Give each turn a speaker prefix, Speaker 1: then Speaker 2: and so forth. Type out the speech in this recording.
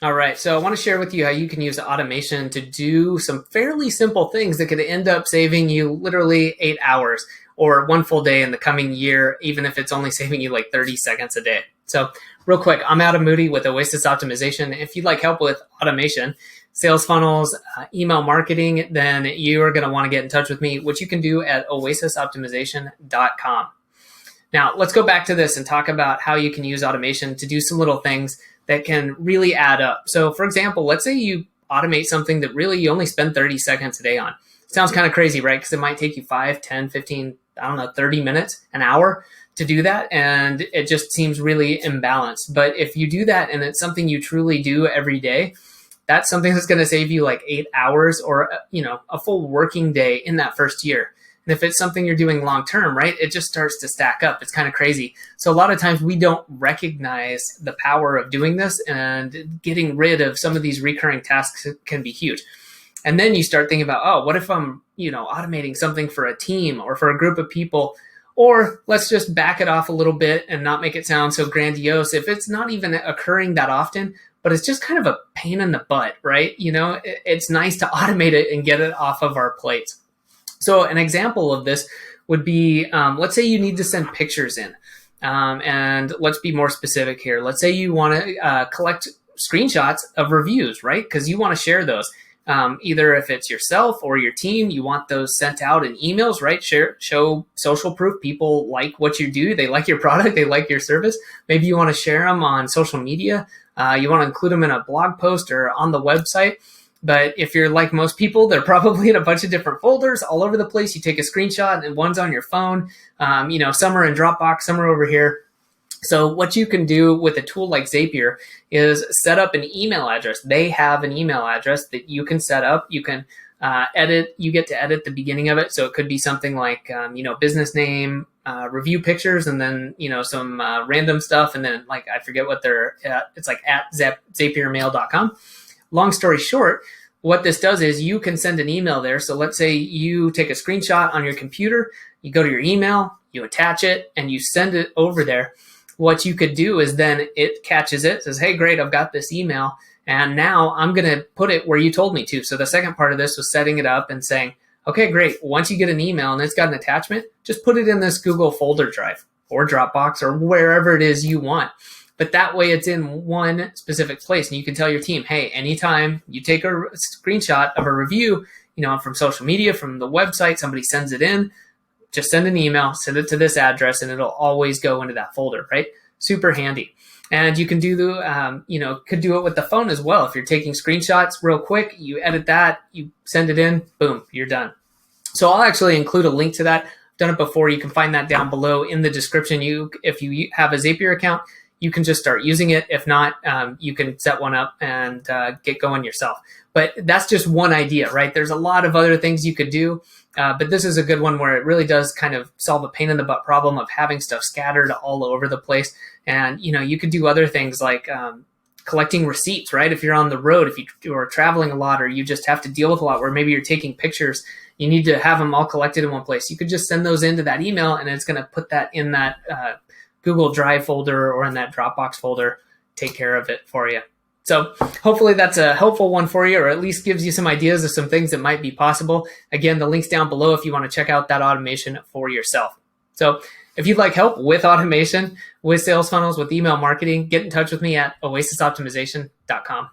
Speaker 1: All right, so I want to share with you how you can use automation to do some fairly simple things that could end up saving you literally 8 hours or one full day in the coming year, even if it's only saving you like 30 seconds a day. So real quick, I'm Adam Moody with Oasis Optimization. If you'd like help with automation, sales funnels, email marketing, then you are going to want to get in touch with me, which you can do at oasisoptimization.com. Now, let's go back to this and talk about how you can use automation to do some little things that can really add up. So for example, let's say you automate something that really you only spend 30 seconds a day on. Sounds kind of crazy, right? Because it might take you 5, 10, 15, 30 minutes, an hour to do that. And it just seems really imbalanced. But if you do that and it's something you truly do every day, that's something that's going to save you like 8 hours or, a full working day in that first year. And if it's something you're doing long term, right, it just starts to stack up. It's kind of crazy. So a lot of times we don't recognize the power of doing this, and getting rid of some of these recurring tasks can be huge. And then you start thinking about, oh, what if I'm, automating something for a team or for a group of people? Or let's just back it off a little bit and not make it sound so grandiose. If it's not even occurring that often, but it's just kind of a pain in the butt, right? It's nice to automate it and get it off of our plates. So an example of this would be, let's say you need to send pictures in. And let's be more specific here. Let's say you want to collect screenshots of reviews, right? Because you want to share those. Either if it's yourself or your team, you want those sent out in emails, right? Show social proof. People like what you do. They like your product. They like your service. Maybe you want to share them on social media. You want to include them in a blog post or on the website. But if you're like most people, they're probably in a bunch of different folders all over the place. You take a screenshot and one's on your phone. Some are in Dropbox, some are over here. So what you can do with a tool like Zapier is set up an email address. They have an email address that you can set up. You can edit. You get to edit the beginning of it. So it could be something like, business name, review pictures, and then, some random stuff. And then I forget what they're at. It's like at zapiermail.com. Long story short, what this does is you can send an email there. So let's say you take a screenshot on your computer, you go to your email, you attach it, and you send it over there. What you could do is then it catches it, says, hey, great, I've got this email, and now I'm going to put it where you told me to. So the second part of this was setting it up and saying, okay, great, once you get an email and it's got an attachment, just put it in this Google folder drive or Dropbox or wherever it is you want. But that way it's in one specific place, and you can tell your team, hey, anytime you take a screenshot of a review, from social media, from the website, somebody sends it in, just send an email, send it to this address, and it'll always go into that folder, right? Super handy. And you can do could do it with the phone as well. If you're taking screenshots real quick, you edit that, you send it in, boom, you're done. So I'll actually include a link to that. I've done it before. You can find that down below in the description. If you have a Zapier account, you can just start using it. If not, you can set one up and get going yourself. But that's just one idea, right? There's a lot of other things you could do, but this is a good one where it really does kind of solve a pain in the butt problem of having stuff scattered all over the place. And, you could do other things like collecting receipts, right? If you're on the road, if you are traveling a lot, or you just have to deal with a lot where maybe you're taking pictures, you need to have them all collected in one place. You could just send those into that email, and it's going to put that in that Google Drive folder or in that Dropbox folder, take care of it for you. So hopefully that's a helpful one for you, or at least gives you some ideas of some things that might be possible. Again, the link's down below if you want to check out that automation for yourself. So if you'd like help with automation, with sales funnels, with email marketing, get in touch with me at oasisoptimization.com.